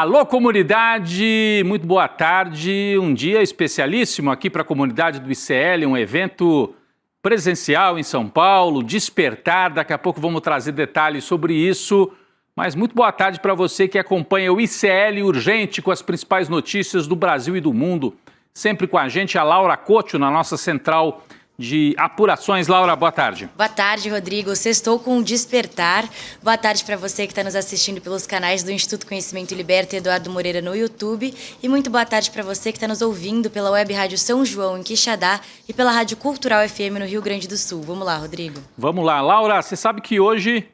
Alô, comunidade, muito boa tarde. Um dia especialíssimo aqui para a comunidade do ICL, um evento presencial em São Paulo, Despertar. Daqui a pouco vamos trazer detalhes sobre isso. Mas muito boa tarde para você que acompanha o ICL Urgente com as principais notícias do Brasil e do mundo. Sempre com a gente, a Laura Couto, na nossa central de apurações. Laura, boa tarde. Boa tarde, Rodrigo. Sextou com o Despertar. Boa tarde para você que está nos assistindo pelos canais do Instituto Conhecimento Liberta e Eduardo Moreira no YouTube. E muito boa tarde para você que está nos ouvindo pela Web Rádio São João, em Quixadá, e pela Rádio Cultural FM no Rio Grande do Sul. Vamos lá, Rodrigo. Vamos lá. Laura, você sabe que hoje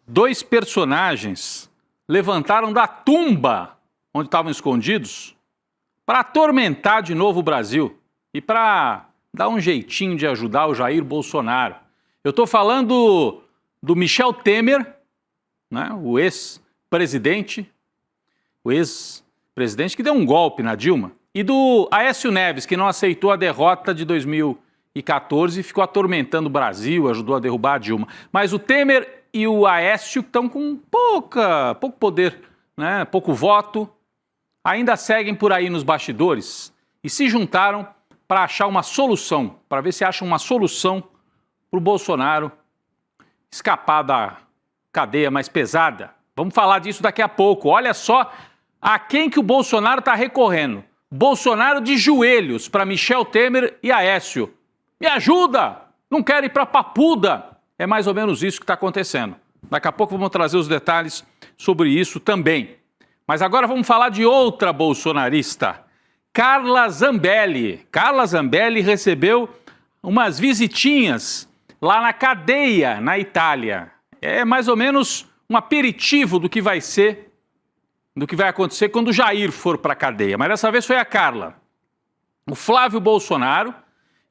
2 personagens levantaram da tumba onde estavam escondidos para atormentar de novo o Brasil e para dar um jeitinho de ajudar o Jair Bolsonaro. Eu estou falando do Michel Temer, né, o ex-presidente que deu um golpe na Dilma, e do Aécio Neves, que não aceitou a derrota de 2014 e ficou atormentando o Brasil, ajudou a derrubar a Dilma. Mas o Temer e o Aécio estão com pouco poder, né, pouco voto, ainda seguem por aí nos bastidores e se juntaram para achar uma solução, para ver se acham uma solução para o Bolsonaro escapar da cadeia mais pesada. Vamos falar disso daqui a pouco. Olha só a quem que o Bolsonaro está recorrendo. Bolsonaro de joelhos para Michel Temer e Aécio. Me ajuda! Não quero ir para Papuda. É mais ou menos isso que está acontecendo. Daqui a pouco vamos trazer os detalhes sobre isso também. Mas agora vamos falar de outra bolsonarista, Carla Zambelli. Carla Zambelli recebeu umas visitinhas lá na cadeia, na Itália. É mais ou menos um aperitivo do que vai ser, do que vai acontecer quando o Jair for para a cadeia. Mas dessa vez foi a Carla. O Flávio Bolsonaro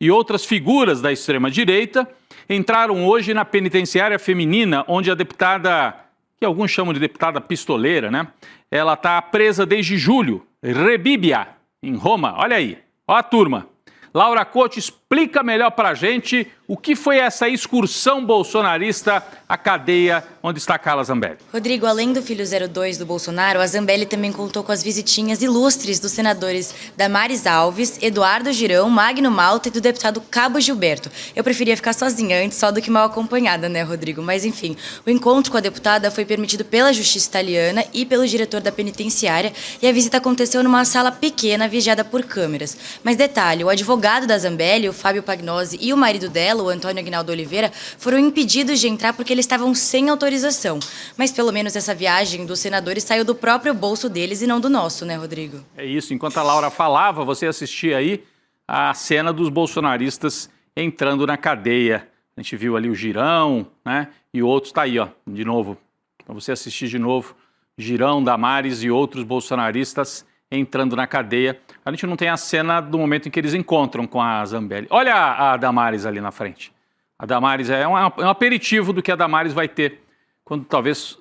e outras figuras da extrema-direita entraram hoje na penitenciária feminina, onde a deputada, que alguns chamam de deputada pistoleira, né? Ela está presa desde julho, Rebibbia, em Roma. Olha aí, olha a turma. Laura Couto explica melhor pra gente o que foi essa excursão bolsonarista à cadeia onde está Carla Zambelli. Rodrigo, além do filho 02 do Bolsonaro, a Zambelli também contou com as visitinhas ilustres dos senadores Damares Alves, Eduardo Girão, Magno Malta e do deputado Cabo Gilberto. Eu preferia ficar sozinha antes só do que mal acompanhada, né, Rodrigo? Mas enfim, o encontro com a deputada foi permitido pela Justiça Italiana e pelo diretor da penitenciária, e a visita aconteceu numa sala pequena vigiada por câmeras. Mas detalhe, o advogado da Zambelli, o Fábio Pagnosi, e o marido dela, o Antônio Aguinaldo Oliveira, foram impedidos de entrar porque eles estavam sem autorização. Mas pelo menos essa viagem dos senadores saiu do próprio bolso deles e não do nosso, né, Rodrigo? É isso. Enquanto a Laura falava, você assistia aí a cena dos bolsonaristas entrando na cadeia. A gente viu ali o Girão, né? E outros, tá aí, ó, de novo. Para você assistir de novo, Girão, Damares e outros bolsonaristas entrando na cadeia. A gente não tem a cena do momento em que eles encontram com a Zambelli. Olha a Damares ali na frente. A Damares é um aperitivo do que a Damares vai ter quando talvez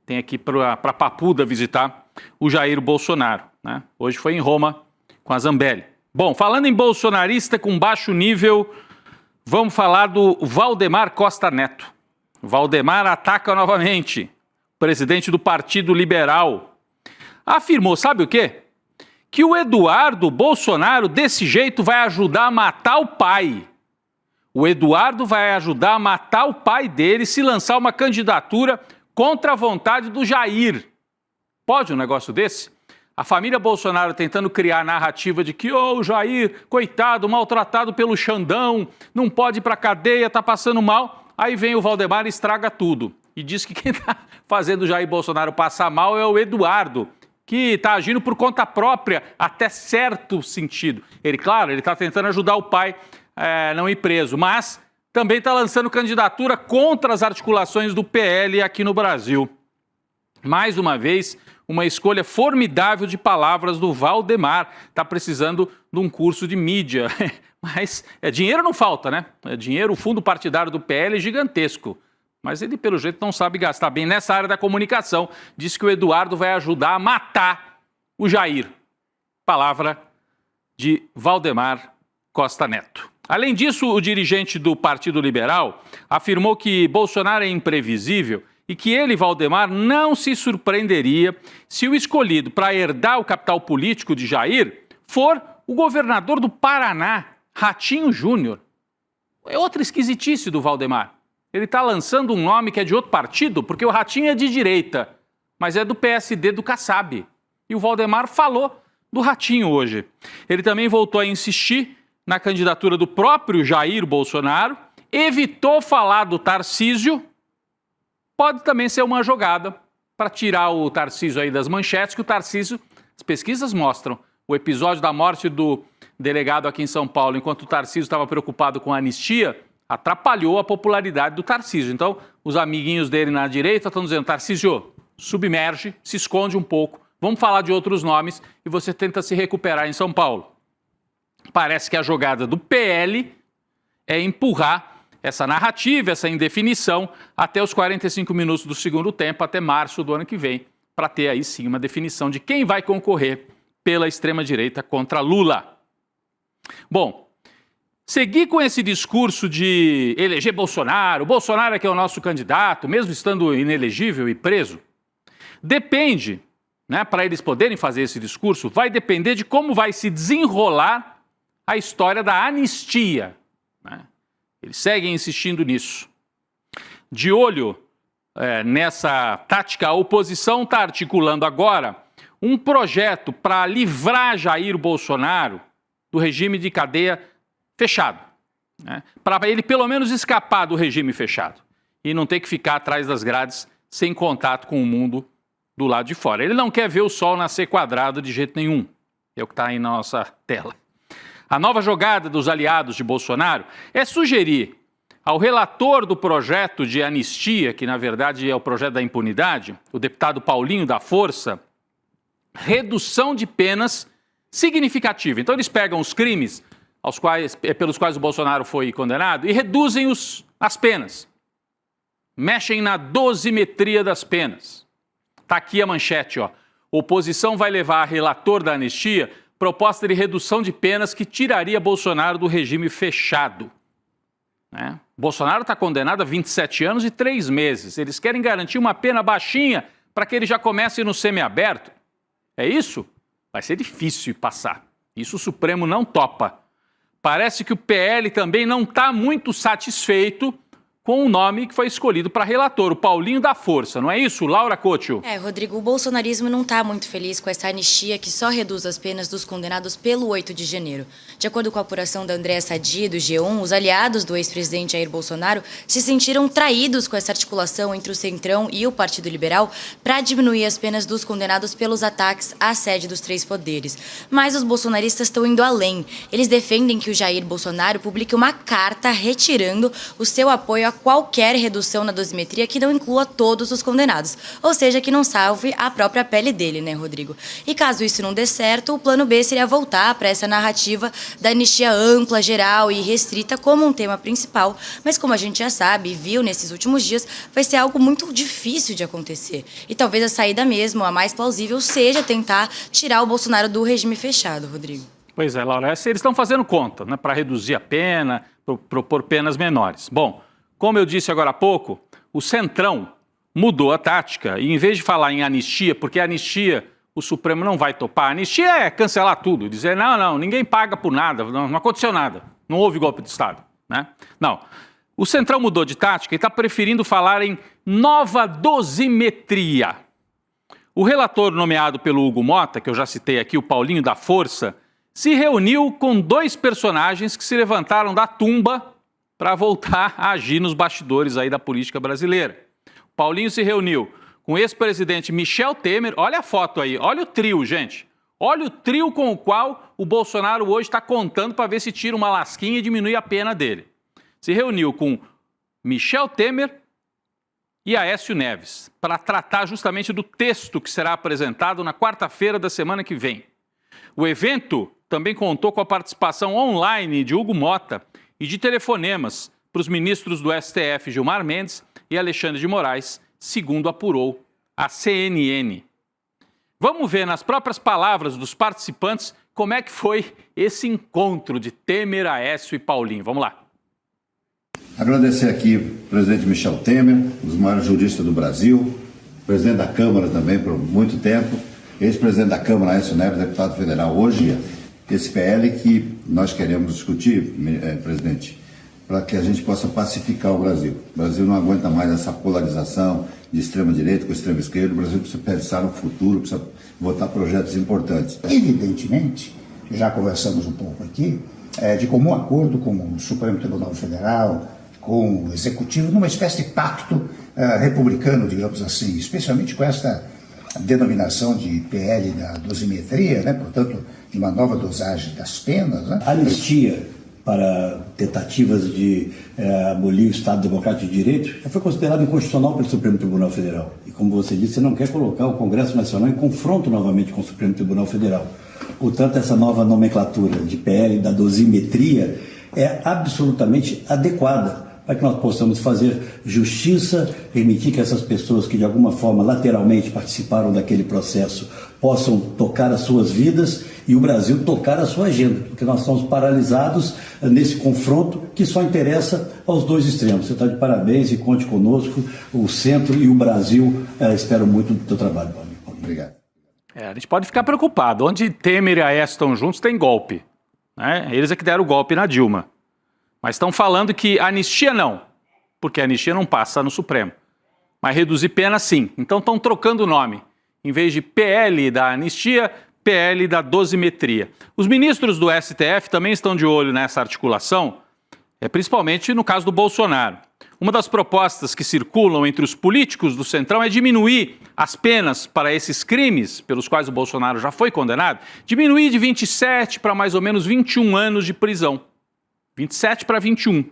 tenha que ir para Papuda visitar o Jair Bolsonaro, né? Hoje foi em Roma com a Zambelli. Bom, falando em bolsonarista com baixo nível, vamos falar do Valdemar Costa Neto. Valdemar ataca novamente. O presidente do Partido Liberal afirmou, sabe o quê? Que o Eduardo Bolsonaro, desse jeito, vai ajudar a matar o pai. O Eduardo vai ajudar a matar o pai dele se lançar uma candidatura contra a vontade do Jair. Pode um negócio desse? A família Bolsonaro tentando criar a narrativa de que o Jair, coitado, maltratado pelo Xandão, não pode ir para a cadeia, tá passando mal. Aí vem o Valdemar e estraga tudo. E diz que quem está fazendo o Jair Bolsonaro passar mal é o Eduardo, que está agindo por conta própria, até certo sentido. Ele, claro, ele está tentando ajudar o pai a não ir preso, mas também está lançando candidatura contra as articulações do PL aqui no Brasil. Mais uma vez, uma escolha formidável de palavras do Valdemar. Está precisando de um curso de mídia. Mas dinheiro não falta, né? Dinheiro, o fundo partidário do PL é gigantesco. Mas ele, pelo jeito, não sabe gastar bem nessa área da comunicação. Diz que o Eduardo vai ajudar a matar o Jair. Palavra de Valdemar Costa Neto. Além disso, o dirigente do Partido Liberal afirmou que Bolsonaro é imprevisível e que ele, Valdemar, não se surpreenderia se o escolhido para herdar o capital político de Jair for o governador do Paraná, Ratinho Júnior. É outra esquisitice do Valdemar. Ele está lançando um nome que é de outro partido, porque o Ratinho é de direita, mas é do PSD do Kassab. E o Valdemar falou do Ratinho hoje. Ele também voltou a insistir na candidatura do próprio Jair Bolsonaro, evitou falar do Tarcísio. Pode também ser uma jogada para tirar o Tarcísio aí das manchetes, que o Tarcísio, as pesquisas mostram, o episódio da morte do delegado aqui em São Paulo, enquanto o Tarcísio estava preocupado com a anistia, atrapalhou a popularidade do Tarcísio. Então, os amiguinhos dele na direita estão dizendo, Tarcísio, submerge, se esconde um pouco, vamos falar de outros nomes e você tenta se recuperar em São Paulo. Parece que a jogada do PL é empurrar essa narrativa, essa indefinição, até os 45 minutos do segundo tempo, até março do ano que vem, para ter aí sim uma definição de quem vai concorrer pela extrema-direita contra Lula. Bom, seguir com esse discurso de eleger Bolsonaro é que é o nosso candidato, mesmo estando inelegível e preso, depende, né, para eles poderem fazer esse discurso, vai depender de como vai se desenrolar a história da anistia, né? Eles seguem insistindo nisso. De olho nessa tática, a oposição está articulando agora um projeto para livrar Jair Bolsonaro do regime de cadeia fechado, né? Para ele pelo menos escapar do regime fechado e não ter que ficar atrás das grades sem contato com o mundo do lado de fora. Ele não quer ver o sol nascer quadrado de jeito nenhum, é o que está aí na nossa tela. A nova jogada dos aliados de Bolsonaro é sugerir ao relator do projeto de anistia, que na verdade é o projeto da impunidade, o deputado Paulinho da Força, redução de penas significativa. Então eles pegam os crimes pelos quais o Bolsonaro foi condenado e reduzem as penas. Mexem na dosimetria das penas. Está aqui a manchete, ó. Oposição vai levar a relator da anistia proposta de redução de penas que tiraria Bolsonaro do regime fechado. Né? Bolsonaro está condenado a 27 anos e 3 meses. Eles querem garantir uma pena baixinha para que ele já comece no semiaberto. É isso? Vai ser difícil passar. Isso o Supremo não topa. Parece que o PL também não está muito satisfeito com o nome que foi escolhido para relator, o Paulinho da Força, não é isso, Laura Couto? Rodrigo, o bolsonarismo não está muito feliz com essa anistia que só reduz as penas dos condenados pelo 8 de janeiro. De acordo com a apuração da Andréa Sadi, do G1, os aliados do ex-presidente Jair Bolsonaro se sentiram traídos com essa articulação entre o Centrão e o Partido Liberal para diminuir as penas dos condenados pelos ataques à sede dos 3 poderes. Mas os bolsonaristas estão indo além. Eles defendem que o Jair Bolsonaro publique uma carta retirando o seu apoio a qualquer redução na dosimetria que não inclua todos os condenados, ou seja, que não salve a própria pele dele, né, Rodrigo? E caso isso não dê certo, o plano B seria voltar para essa narrativa da anistia ampla, geral e restrita como um tema principal, mas como a gente já sabe e viu nesses últimos dias, vai ser algo muito difícil de acontecer. E talvez a saída mesmo, a mais plausível, seja tentar tirar o Bolsonaro do regime fechado, Rodrigo. Pois é, Laura, eles estão fazendo conta, né, para reduzir a pena, propor penas menores. Bom, como eu disse agora há pouco, o Centrão mudou a tática e em vez de falar em anistia, porque a anistia o Supremo não vai topar, a anistia é cancelar tudo, dizer não, ninguém paga por nada, não aconteceu nada, não houve golpe de Estado, né? Não, o Centrão mudou de tática e está preferindo falar em nova dosimetria. O relator nomeado pelo Hugo Mota, que eu já citei aqui, o Paulinho da Força, se reuniu com 2 personagens que se levantaram da tumba para voltar a agir nos bastidores aí da política brasileira. O Paulinho se reuniu com o ex-presidente Michel Temer, olha a foto aí, olha o trio, gente. Olha o trio com o qual o Bolsonaro hoje está contando para ver se tira uma lasquinha e diminui a pena dele. Se reuniu com Michel Temer e Aécio Neves para tratar justamente do texto que será apresentado na quarta-feira da semana que vem. O evento também contou com a participação online de Hugo Mota e de telefonemas para os ministros do STF, Gilmar Mendes e Alexandre de Moraes, segundo apurou a CNN. Vamos ver nas próprias palavras dos participantes como é que foi esse encontro de Temer, Aécio e Paulinho. Vamos lá. Agradecer aqui o presidente Michel Temer, um dos maiores juristas do Brasil, presidente da Câmara também por muito tempo, ex-presidente da Câmara, Aécio Neves, deputado federal. Hoje, esse PL que nós queremos discutir, presidente, para que a gente possa pacificar o Brasil. O Brasil não aguenta mais essa polarização de extrema-direita com extrema-esquerda. O Brasil precisa pensar no futuro, precisa votar projetos importantes. Evidentemente, já conversamos um pouco aqui, de comum acordo com o Supremo Tribunal Federal, com o Executivo, numa espécie de pacto republicano, digamos assim, especialmente com esta denominação de PL da dosimetria, né? Portanto, de uma nova dosagem das penas. Né? Anistia para tentativas de abolir o Estado Democrático de Direito já foi considerado inconstitucional pelo Supremo Tribunal Federal. E como você disse, você não quer colocar o Congresso Nacional em confronto novamente com o Supremo Tribunal Federal. Portanto, essa nova nomenclatura de PL da dosimetria é absolutamente adequada para que nós possamos fazer justiça, permitir que essas pessoas que de alguma forma lateralmente participaram daquele processo possam tocar as suas vidas e o Brasil tocar a sua agenda, porque nós estamos paralisados nesse confronto que só interessa aos dois extremos. Você está de parabéns e conte conosco, o Centro e o Brasil esperam muito do teu trabalho, Paulo. Obrigado. A gente pode ficar preocupado. Onde Temer e Aécio estão juntos tem golpe, né? Eles é que deram o golpe na Dilma. Mas estão falando que anistia não, porque a anistia não passa no Supremo. Mas reduzir pena sim. Então estão trocando o nome. Em vez de PL da anistia, PL da dosimetria. Os ministros do STF também estão de olho nessa articulação, principalmente no caso do Bolsonaro. Uma das propostas que circulam entre os políticos do Centrão é diminuir as penas para esses crimes pelos quais o Bolsonaro já foi condenado, diminuir de 27 para mais ou menos 21 anos de prisão. 27 para 21.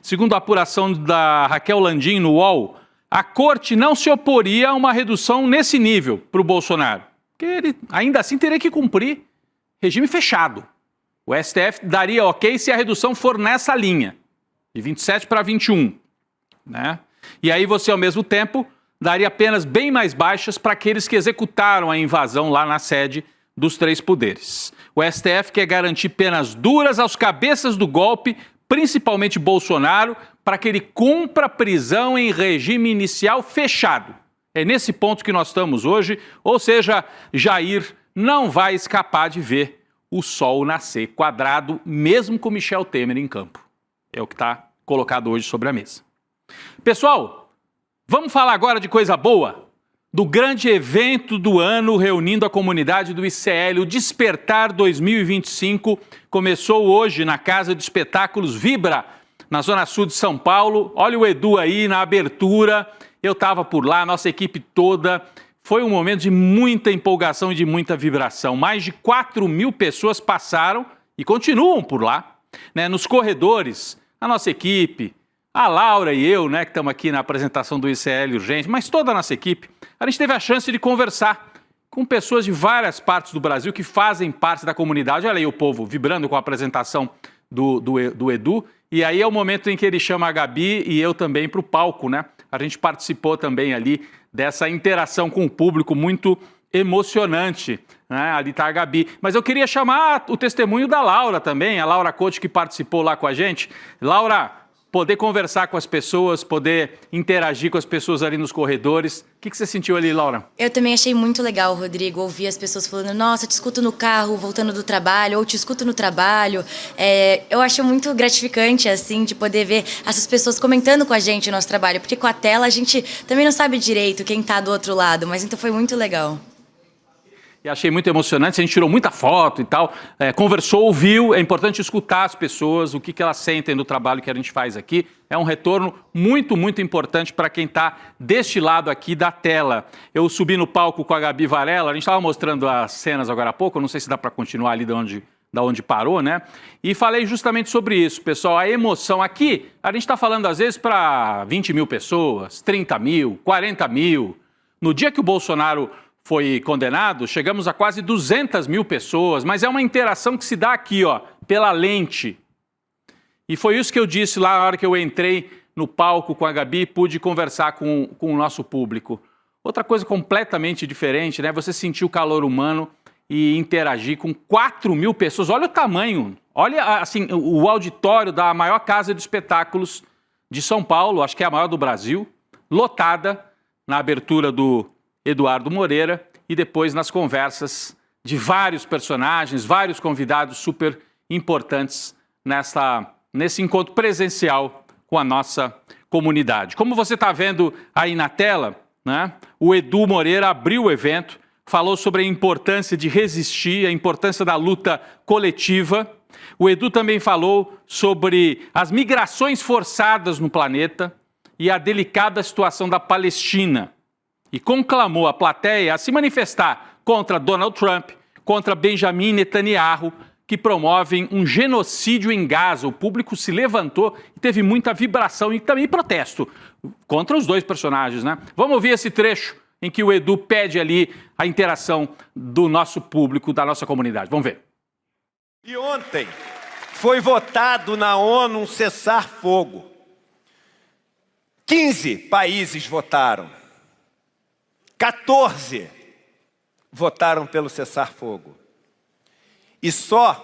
Segundo a apuração da Raquel Landim no UOL, a corte não se oporia a uma redução nesse nível para o Bolsonaro, porque ele ainda assim teria que cumprir regime fechado. O STF daria ok se a redução for nessa linha, de 27 para 21. Né? E aí você, ao mesmo tempo, daria penas bem mais baixas para aqueles que executaram a invasão lá na sede dos três poderes. O STF quer garantir penas duras aos cabeças do golpe, principalmente Bolsonaro, para que ele cumpra prisão em regime inicial fechado. É nesse ponto que nós estamos hoje, ou seja, Jair não vai escapar de ver o sol nascer quadrado, mesmo com Michel Temer em campo. É o que está colocado hoje sobre a mesa. Pessoal, vamos falar agora de coisa boa? Do grande evento do ano reunindo a comunidade do ICL, o Despertar 2025, começou hoje na Casa de Espetáculos Vibra, na Zona Sul de São Paulo. Olha o Edu aí na abertura, eu estava por lá, nossa equipe toda. Foi um momento de muita empolgação e de muita vibração. Mais de 4.000 pessoas passaram e continuam por lá, né? Nos corredores, a nossa equipe, a Laura e eu, né, que estamos aqui na apresentação do ICL Urgente, mas toda a nossa equipe, a gente teve a chance de conversar com pessoas de várias partes do Brasil que fazem parte da comunidade. Olha aí o povo vibrando com a apresentação do Edu. E aí é o momento em que ele chama a Gabi e eu também para o palco, né? A gente participou também ali dessa interação com o público muito emocionante, né? Ali está a Gabi. Mas eu queria chamar o testemunho da Laura também, a Laura Coach, que participou lá com a gente. Laura, poder conversar com as pessoas, poder interagir com as pessoas ali nos corredores. O que você sentiu ali, Laura? Eu também achei muito legal, Rodrigo, ouvir as pessoas falando: nossa, te escuto no carro, voltando do trabalho, ou te escuto no trabalho. Eu acho muito gratificante, assim, de poder ver essas pessoas comentando com a gente o nosso trabalho, porque com a tela a gente também não sabe direito quem está do outro lado, mas então foi muito legal. E achei muito emocionante, a gente tirou muita foto e tal, conversou, ouviu. É importante escutar as pessoas, o que elas sentem do trabalho que a gente faz aqui. É um retorno muito, muito importante para quem está deste lado aqui da tela. Eu subi no palco com a Gabi Varela, a gente estava mostrando as cenas agora há pouco, eu não sei se dá para continuar ali da onde parou, né? E falei justamente sobre isso, pessoal, a emoção. Aqui, a gente está falando às vezes para 20 mil pessoas, 30 mil, 40 mil. No dia que o Bolsonaro foi condenado, chegamos a quase 200 mil pessoas, mas é uma interação que se dá aqui, ó, pela lente. E foi isso que eu disse lá na hora que eu entrei no palco com a Gabi e pude conversar com o nosso público. Outra coisa completamente diferente, né? Você sentir o calor humano e interagir com 4.000 pessoas. Olha o tamanho, olha assim, o auditório da maior casa de espetáculos de São Paulo, acho que é a maior do Brasil, lotada na abertura do Eduardo Moreira e depois nas conversas de vários personagens, vários convidados super importantes nesse encontro presencial com a nossa comunidade. Como você está vendo aí na tela, né, o Edu Moreira abriu o evento, falou sobre a importância de resistir, a importância da luta coletiva. O Edu também falou sobre as migrações forçadas no planeta e a delicada situação da Palestina. E conclamou a plateia a se manifestar contra Donald Trump, contra Benjamin Netanyahu, que promovem um genocídio em Gaza. O público se levantou e teve muita vibração e também protesto contra os dois personagens, né? Vamos ouvir esse trecho em que o Edu pede ali a interação do nosso público, da nossa comunidade. Vamos ver. E ontem foi votado na ONU um cessar-fogo. 15 países votaram. 14 votaram pelo cessar-fogo. E só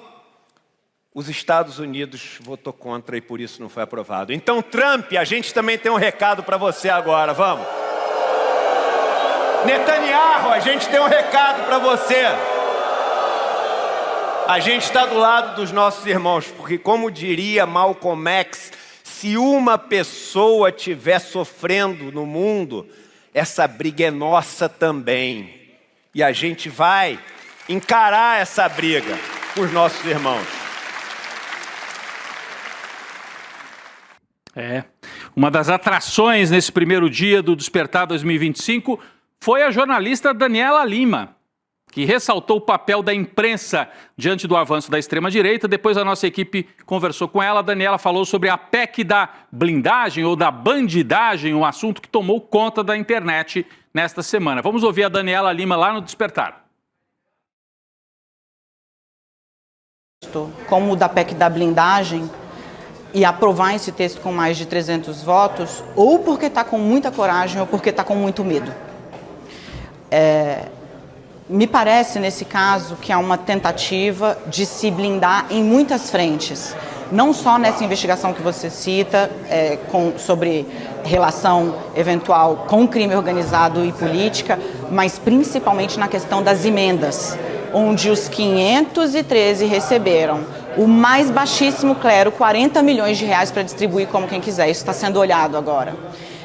os Estados Unidos votou contra e por isso não foi aprovado. Então, Trump, a gente também tem um recado para você agora, vamos. Netanyahu, a gente tem um recado para você. A gente está do lado dos nossos irmãos, porque como diria Malcolm X, se uma pessoa estiver sofrendo no mundo, essa briga é nossa também. E a gente vai encarar essa briga com os nossos irmãos. Uma das atrações nesse primeiro dia do Despertar 2025 foi a jornalista Daniela Lima, que ressaltou o papel da imprensa diante do avanço da extrema-direita. Depois a nossa equipe conversou com ela. A Daniela falou sobre a PEC da blindagem ou da bandidagem, um assunto que tomou conta da internet nesta semana. Vamos ouvir a Daniela Lima lá no Despertar. Como o da PEC da blindagem, e aprovar esse texto com mais de 300 votos, ou porque está com muita coragem ou porque está com muito medo. Me parece, nesse caso, que há uma tentativa de se blindar em muitas frentes. Não só nessa investigação que você cita, sobre relação eventual com crime organizado e política, mas principalmente na questão das emendas, onde os 513 receberam o mais baixíssimo clero, 40 milhões de reais para distribuir como quem quiser. Isso está sendo olhado agora.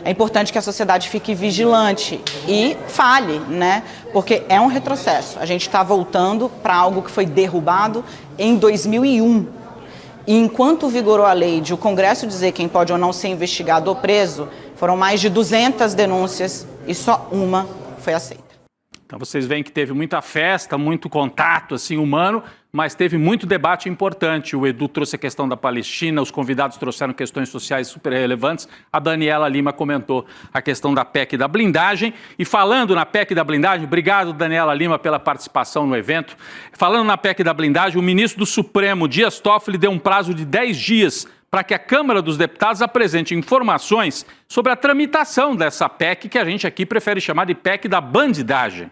É importante que a sociedade fique vigilante e fale, né? Porque é um retrocesso. A gente está voltando para algo que foi derrubado em 2001. E enquanto vigorou a lei de o Congresso dizer quem pode ou não ser investigado ou preso, foram mais de 200 denúncias e só uma foi aceita. Então vocês veem que teve muita festa, muito contato assim, humano, mas teve muito debate importante. O Edu trouxe a questão da Palestina, os convidados trouxeram questões sociais super relevantes. A Daniela Lima comentou a questão da PEC da blindagem. E falando na PEC da blindagem, obrigado, Daniela Lima, pela participação no evento. Falando na PEC da blindagem, o ministro do Supremo, Dias Toffoli, deu um prazo de 10 dias para que a Câmara dos Deputados apresente informações sobre a tramitação dessa PEC, que a gente aqui prefere chamar de PEC da bandidagem.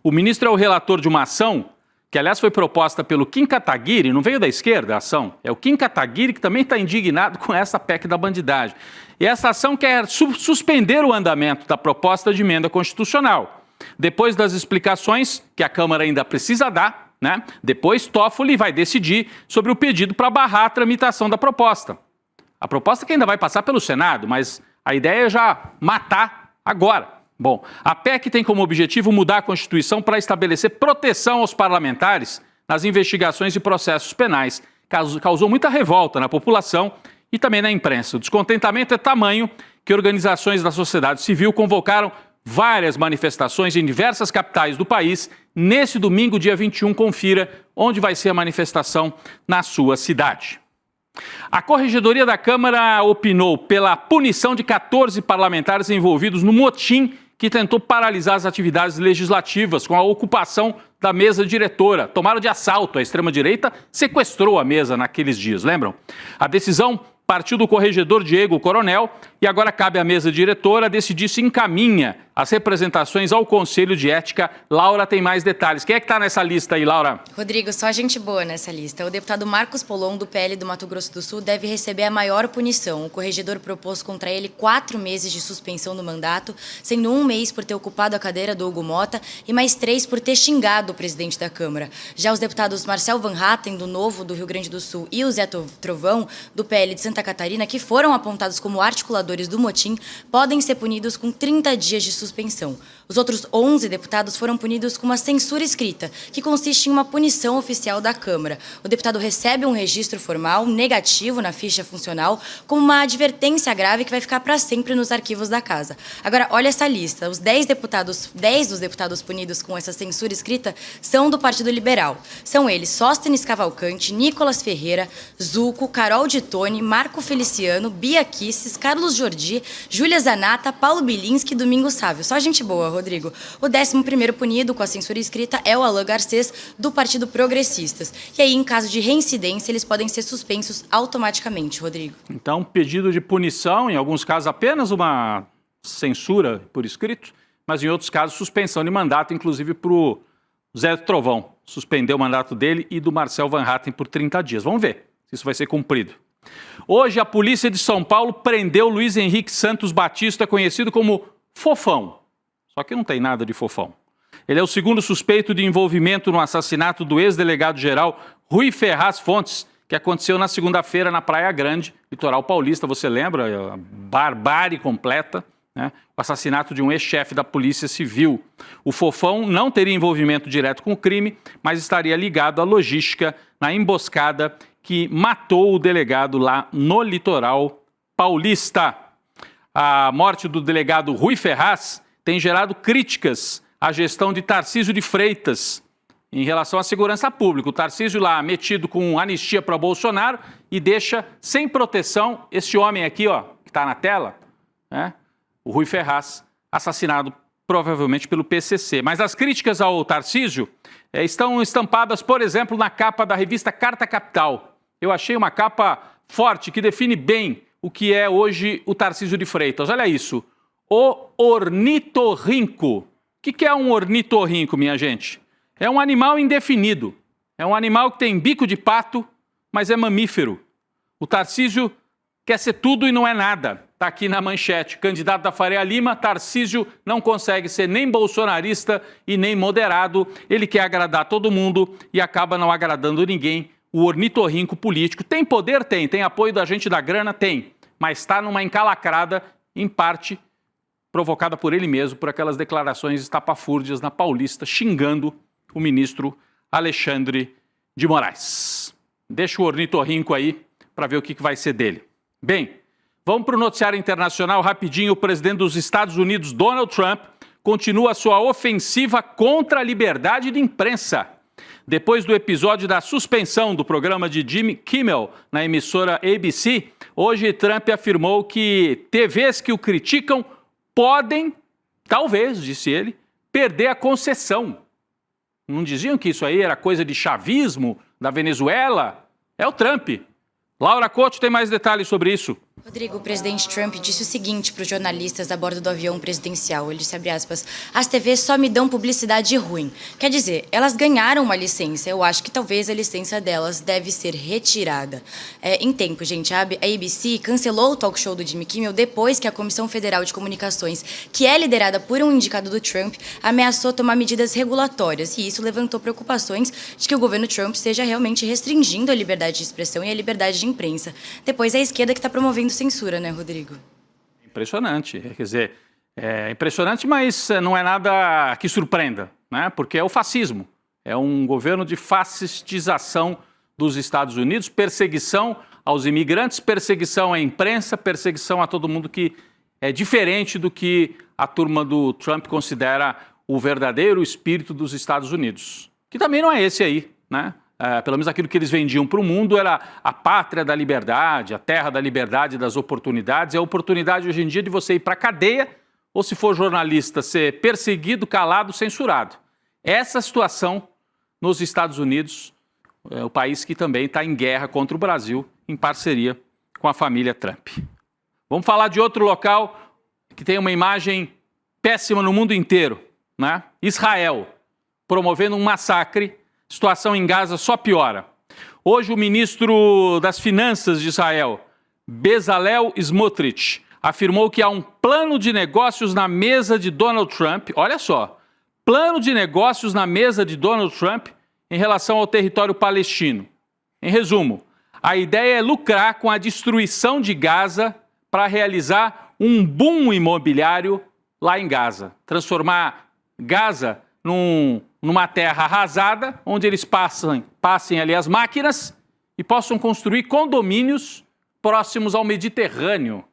O ministro é o relator de uma ação que, aliás, foi proposta pelo Kim Kataguiri, não veio da esquerda a ação, é o Kim Kataguiri que também está indignado com essa PEC da bandidagem. E essa ação quer suspender o andamento da proposta de emenda constitucional. Depois das explicações que a Câmara ainda precisa dar, né? Depois Toffoli vai decidir sobre o pedido para barrar a tramitação da proposta. A proposta que ainda vai passar pelo Senado, mas a ideia é já matar agora. Bom, a PEC tem como objetivo mudar a Constituição para estabelecer proteção aos parlamentares nas investigações e processos penais. Causou muita revolta na população e também na imprensa. O descontentamento é tamanho que organizações da sociedade civil convocaram várias manifestações em diversas capitais do país. Nesse domingo, dia 21, confira onde vai ser a manifestação na sua cidade. A Corregedoria da Câmara opinou pela punição de 14 parlamentares envolvidos no motim que tentou paralisar as atividades legislativas com a ocupação da mesa diretora. Tomaram de assalto. A extrema-direita sequestrou a mesa naqueles dias, lembram? A decisão partiu do corregedor Diego Coronel, e agora cabe à mesa diretora decidir se encaminha as representações ao Conselho de Ética. Laura tem mais detalhes. Quem é que está nessa lista aí, Laura? Rodrigo, só gente boa nessa lista. O deputado Marcos Polon, do PL do Mato Grosso do Sul, deve receber a maior punição. O corregedor propôs contra ele 4 meses de suspensão do mandato, sendo 1 mês por ter ocupado a cadeira do Hugo Mota e mais 3 por ter xingado o presidente da Câmara. Já os deputados Marcel Van Hatten, do Novo, do Rio Grande do Sul, e o Zé Trovão, do PL de Santa Catarina, que foram apontados como articuladores do motim, podem ser punidos com 30 dias de suspensão. Os outros 11 deputados foram punidos com uma censura escrita, que consiste em uma punição oficial da Câmara. O deputado recebe um registro formal negativo na ficha funcional, com uma advertência grave que vai ficar para sempre nos arquivos da casa. Agora, olha essa lista. Os 10 dos deputados punidos com essa censura escrita são do Partido Liberal. São eles Sóstenes Cavalcante, Nicolas Ferreira, Zucco, Carol de Tone, Marco Feliciano, Bia Kisses, Carlos Jordi, Júlia Zanata, Paulo Bilinski e Domingos Sávio. Só gente boa, Rodrigo. O 11º punido com a censura escrita é o Alain Garcês, do Partido Progressistas. E aí, em caso de reincidência, eles podem ser suspensos automaticamente, Rodrigo. Então, pedido de punição, em alguns casos apenas uma censura por escrito, mas em outros casos suspensão de mandato, inclusive para o Zé Trovão. Suspendeu o mandato dele e do Marcel Van Hatten por 30 dias. Vamos ver se isso vai ser cumprido. Hoje, a polícia de São Paulo prendeu Luiz Henrique Santos Batista, conhecido como Fofão. Só que não tem nada de fofão. Ele é o segundo suspeito de envolvimento no assassinato do ex-delegado-geral Rui Ferraz Fontes, que aconteceu na segunda-feira na Praia Grande, litoral paulista. Você lembra? A barbárie completa, né? O assassinato de um ex-chefe da Polícia Civil. O Fofão não teria envolvimento direto com o crime, mas estaria ligado à logística na emboscada que matou o delegado lá no litoral paulista. A morte do delegado Rui Ferraz tem gerado críticas à gestão de Tarcísio de Freitas em relação à segurança pública. O Tarcísio lá metido com anistia para Bolsonaro e deixa sem proteção esse homem aqui, ó, que está na tela, né? O Rui Ferraz, assassinado provavelmente pelo PCC. Mas as críticas ao Tarcísio estão estampadas, por exemplo, na capa da revista Carta Capital. Eu achei uma capa forte que define bem o que é hoje o Tarcísio de Freitas. Olha isso. O ornitorrinco. O que é um ornitorrinco, minha gente? É um animal indefinido. É um animal que tem bico de pato, mas é mamífero. O Tarcísio quer ser tudo e não é nada. Está aqui na manchete. Candidato da Faria Lima, Tarcísio não consegue ser nem bolsonarista e nem moderado. Ele quer agradar todo mundo e acaba não agradando ninguém. O ornitorrinco político. Tem poder? Tem. Tem apoio da gente da grana? Tem. Mas está numa encalacrada, em parte provocada por ele mesmo, por aquelas declarações estapafúrdias na Paulista, xingando o ministro Alexandre de Moraes. Deixa o ornitorrinco aí para ver o que vai ser dele. Bem, vamos para o noticiário internacional rapidinho. O presidente dos Estados Unidos, Donald Trump, continua sua ofensiva contra a liberdade de imprensa. Depois do episódio da suspensão do programa de Jimmy Kimmel na emissora ABC, hoje Trump afirmou que TVs que o criticam podem, talvez, disse ele, perder a concessão. Não diziam que isso aí era coisa de chavismo da Venezuela? É o Trump. Laura Couto tem mais detalhes sobre isso. Rodrigo, o presidente Trump disse o seguinte para os jornalistas a bordo do avião presidencial. Ele disse, abre aspas, as TVs só me dão publicidade ruim. Quer dizer, elas ganharam uma licença. Eu acho que talvez a licença delas deve ser retirada. Em tempo, gente, a ABC cancelou o talk show do Jimmy Kimmel depois que a Comissão Federal de Comunicações, que é liderada por um indicado do Trump, ameaçou tomar medidas regulatórias. E isso levantou preocupações de que o governo Trump esteja realmente restringindo a liberdade de expressão e a liberdade de imprensa. Depois é a esquerda que está promovendo censura, né, Rodrigo? Impressionante. Quer dizer, é impressionante, mas não é nada que surpreenda, né? Porque é o fascismo. É um governo de fascistização dos Estados Unidos, perseguição aos imigrantes, perseguição à imprensa, perseguição a todo mundo que é diferente do que a turma do Trump considera o verdadeiro espírito dos Estados Unidos. Que também não é esse aí, né? Pelo menos aquilo que eles vendiam para o mundo era a pátria da liberdade, a terra da liberdade e das oportunidades. É a oportunidade hoje em dia de você ir para a cadeia ou, se for jornalista, ser perseguido, calado, censurado. Essa situação nos Estados Unidos, o país que também está em guerra contra o Brasil, em parceria com a família Trump. Vamos falar de outro local que tem uma imagem péssima no mundo inteiro, né? Israel, promovendo um massacre, situação em Gaza só piora. Hoje o ministro das Finanças de Israel, Bezalel Smotrich, afirmou que há um plano de negócios na mesa de Donald Trump, olha só, plano de negócios na mesa de Donald Trump em relação ao território palestino. Em resumo, a ideia é lucrar com a destruição de Gaza para realizar um boom imobiliário lá em Gaza. Transformar Gaza numa terra arrasada, onde eles passem ali as máquinas e possam construir condomínios próximos ao Mediterrâneo.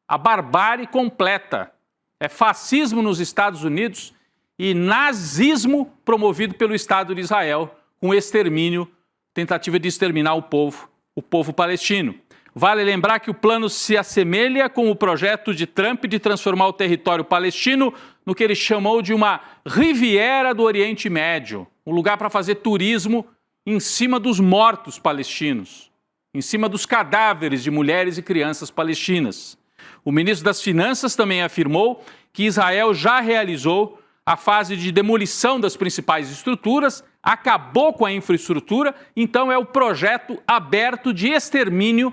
A barbárie completa. É fascismo nos Estados Unidos e nazismo promovido pelo Estado de Israel, com extermínio, tentativa de exterminar o povo palestino. Vale lembrar que o plano se assemelha com o projeto de Trump de transformar o território palestino no que ele chamou de uma Riviera do Oriente Médio, um lugar para fazer turismo em cima dos mortos palestinos, em cima dos cadáveres de mulheres e crianças palestinas. O ministro das Finanças também afirmou que Israel já realizou a fase de demolição das principais estruturas, acabou com a infraestrutura, então é o projeto aberto de extermínio.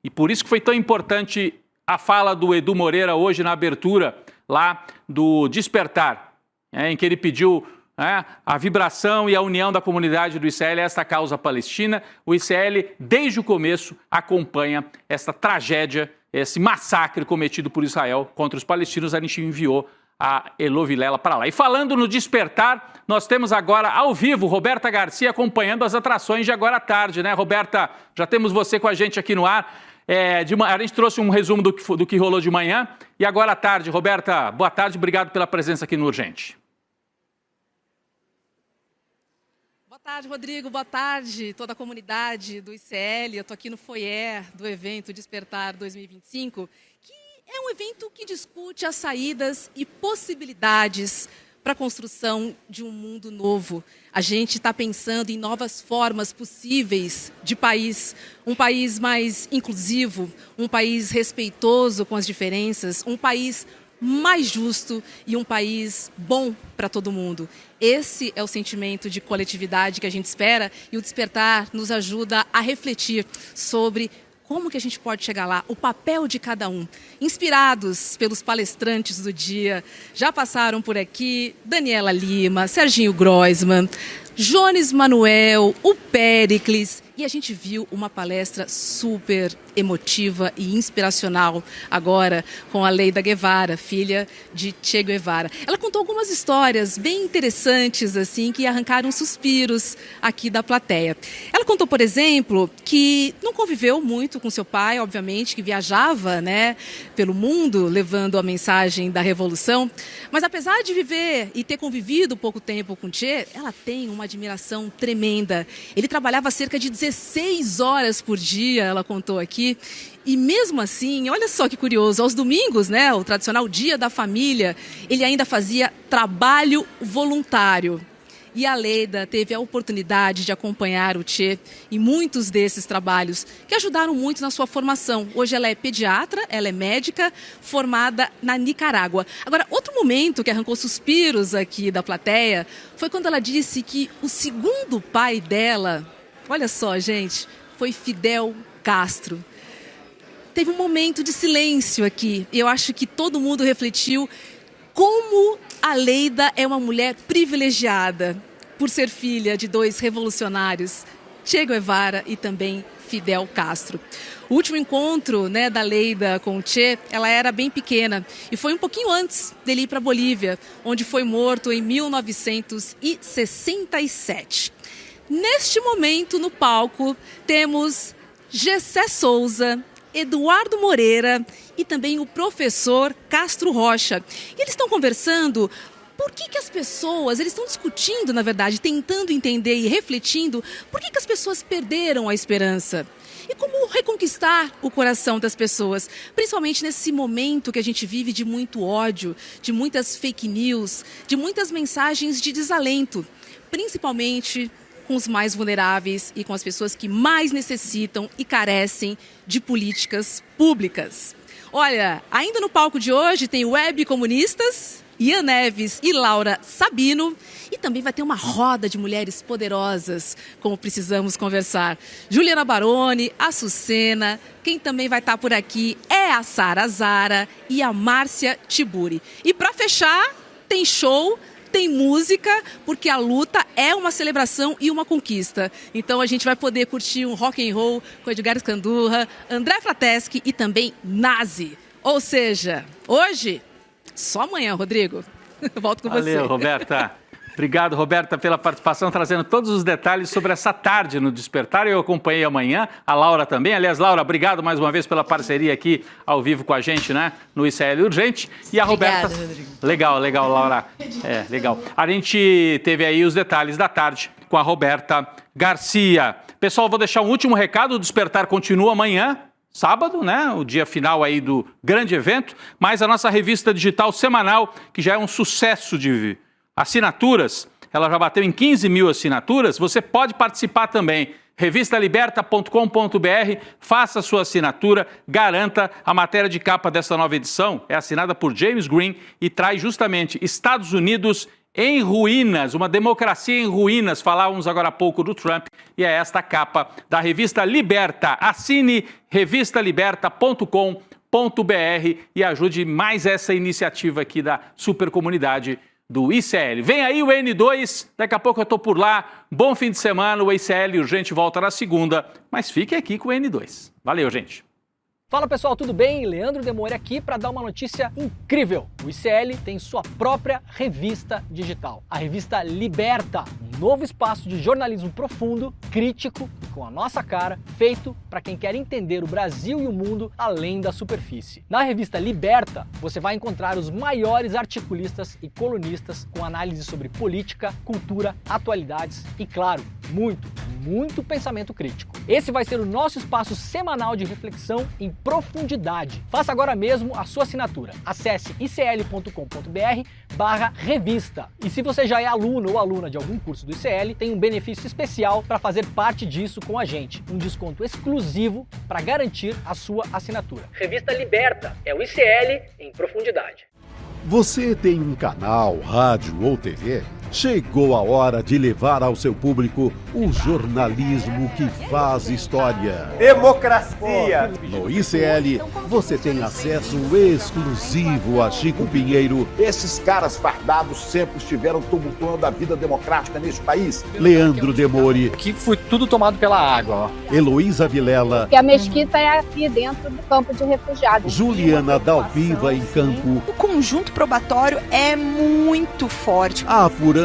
E por isso que foi tão importante a fala do Edu Moreira hoje na abertura lá do Despertar, em que ele pediu a vibração e a união da comunidade do ICL a esta causa palestina. O ICL, desde o começo, acompanha essa tragédia, esse massacre cometido por Israel contra os palestinos. A gente enviou a Elo Vilela para lá. E falando no Despertar, nós temos agora ao vivo Roberta Garcia acompanhando as atrações de agora à tarde, né, Roberta? Já temos você com a gente aqui no ar. A gente trouxe um resumo do que rolou de manhã e agora à tarde. Roberta, boa tarde, obrigado pela presença aqui no Urgente. Boa tarde, Rodrigo, boa tarde toda a comunidade do ICL. Eu estou aqui no foyer do evento Despertar 2025, que é um evento que discute as saídas e possibilidades para a construção de um mundo novo. A gente está pensando em novas formas possíveis de país, um país mais inclusivo, um país respeitoso com as diferenças, um país mais justo e um país bom para todo mundo. Esse é o sentimento de coletividade que a gente espera e o Despertar nos ajuda a refletir sobre como que a gente pode chegar lá, o papel de cada um. Inspirados pelos palestrantes do dia, já passaram por aqui Daniela Lima, Serginho Groisman, Jones Manuel, o Péricles, e a gente viu uma palestra super emotiva e inspiracional agora com a Leida Guevara, filha de Che Guevara. Ela contou algumas histórias bem interessantes, assim, que arrancaram suspiros aqui da plateia. Ela contou, por exemplo, que não conviveu muito com seu pai, obviamente, que viajava, né, pelo mundo levando a mensagem da Revolução, mas apesar de viver e ter convivido pouco tempo com Che, ela tem uma admiração tremenda. Ele trabalhava cerca de 16 horas por dia, ela contou aqui, e mesmo assim, olha só que curioso, aos domingos, né, o tradicional dia da família, ele ainda fazia trabalho voluntário. E a Leida teve a oportunidade de acompanhar o Che em muitos desses trabalhos, que ajudaram muito na sua formação. Hoje ela é pediatra, ela é médica, formada na Nicarágua. Agora, outro momento que arrancou suspiros aqui da plateia foi quando ela disse que o segundo pai dela, olha só, gente, foi Fidel Castro. Teve um momento de silêncio aqui. Eu acho que todo mundo refletiu como a Leida é uma mulher privilegiada por ser filha de dois revolucionários, Che Guevara e também Fidel Castro. O último encontro, né, da Leida com o Che, ela era bem pequena e foi um pouquinho antes dele ir para a Bolívia, onde foi morto em 1967. Neste momento, no palco, temos Gessé Souza, Eduardo Moreira e também o professor Castro Rocha. E eles estão conversando por que as pessoas, eles estão discutindo, na verdade, tentando entender e refletindo por que as pessoas perderam a esperança. E como reconquistar o coração das pessoas, principalmente nesse momento que a gente vive de muito ódio, de muitas fake news, de muitas mensagens de desalento, principalmente com os mais vulneráveis e com as pessoas que mais necessitam e carecem de políticas públicas. Olha, ainda no palco de hoje tem Web Comunistas, Ian Neves e Laura Sabino. E também vai ter uma roda de mulheres poderosas, como precisamos conversar. Juliana Baroni, a Sucena, quem também vai estar por aqui é a Sara Zara e a Márcia Tiburi. E para fechar, tem show, tem música, porque a luta é uma celebração e uma conquista. Então a gente vai poder curtir um rock and roll com Edgar Escandurra, André Frateschi e também Nazi. Ou seja, hoje, só amanhã, Rodrigo. Volto com você. Valeu, Roberta. Obrigado, Roberta, pela participação, trazendo todos os detalhes sobre essa tarde no Despertar. Eu acompanhei amanhã, a Laura também. Aliás, Laura, obrigado mais uma vez pela parceria aqui ao vivo com a gente, né, no ICL Urgente. E a Roberta... Obrigada, Rodrigo. Legal, Laura. Legal. A gente teve aí os detalhes da tarde com a Roberta Garcia. Pessoal, vou deixar um último recado. O Despertar continua amanhã, sábado, né? O dia final aí do grande evento. Mas a nossa revista digital semanal, que já é um sucesso de assinaturas, ela já bateu em 15 mil assinaturas, você pode participar também. Revistaliberta.com.br, faça sua assinatura, garanta a matéria de capa dessa nova edição. É assinada por James Green e traz justamente Estados Unidos em ruínas, uma democracia em ruínas. Falávamos agora há pouco do Trump e é esta capa da Revista Liberta. Assine revistaliberta.com.br e ajude mais essa iniciativa aqui da supercomunidade do ICL. Vem aí o N2, daqui a pouco eu estou por lá. Bom fim de semana, o ICL Urgente volta na segunda, mas fique aqui com o N2. Valeu, gente. Fala pessoal, tudo bem? Leandro Demore aqui para dar uma notícia incrível. O ICL tem sua própria revista digital, a revista Liberta, um novo espaço de jornalismo profundo, crítico, com a nossa cara, feito para quem quer entender o Brasil e o mundo além da superfície. Na revista Liberta, você vai encontrar os maiores articulistas e colunistas com análise sobre política, cultura, atualidades e, claro, muito pensamento crítico. Esse vai ser o nosso espaço semanal de reflexão em profundidade. Faça agora mesmo a sua assinatura. Acesse icl.com.br/revista. E se você já é aluno ou aluna de algum curso do ICL, tem um benefício especial para fazer parte disso com a gente. Um desconto exclusivo para garantir a sua assinatura. Revista Liberta, é o ICL em profundidade. Você tem um canal, rádio ou TV? Chegou a hora de levar ao seu público o jornalismo que faz história. Democracia! No ICL, você tem acesso exclusivo a Chico Pinheiro. Esses caras fardados sempre estiveram tumultuando a vida democrática neste país. Leandro Demore. Aqui foi tudo tomado pela água, ó. Heloísa Vilela. Porque a mesquita é aqui dentro do campo de refugiados. Juliana Dalpiva em campo. O conjunto probatório é muito forte. Apurando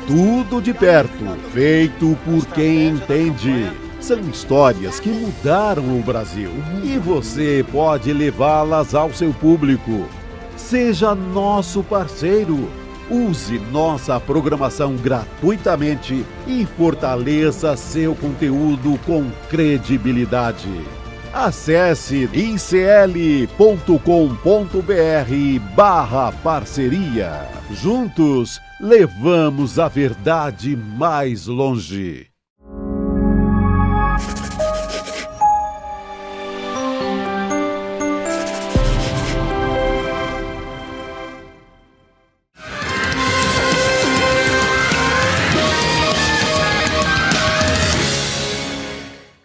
tudo de perto, feito por quem entende. São histórias que mudaram o Brasil e você pode levá-las ao seu público. Seja nosso parceiro. Use nossa programação gratuitamente e fortaleça seu conteúdo com credibilidade. Acesse icl.com.br/parceria. Juntos, levamos a verdade mais longe.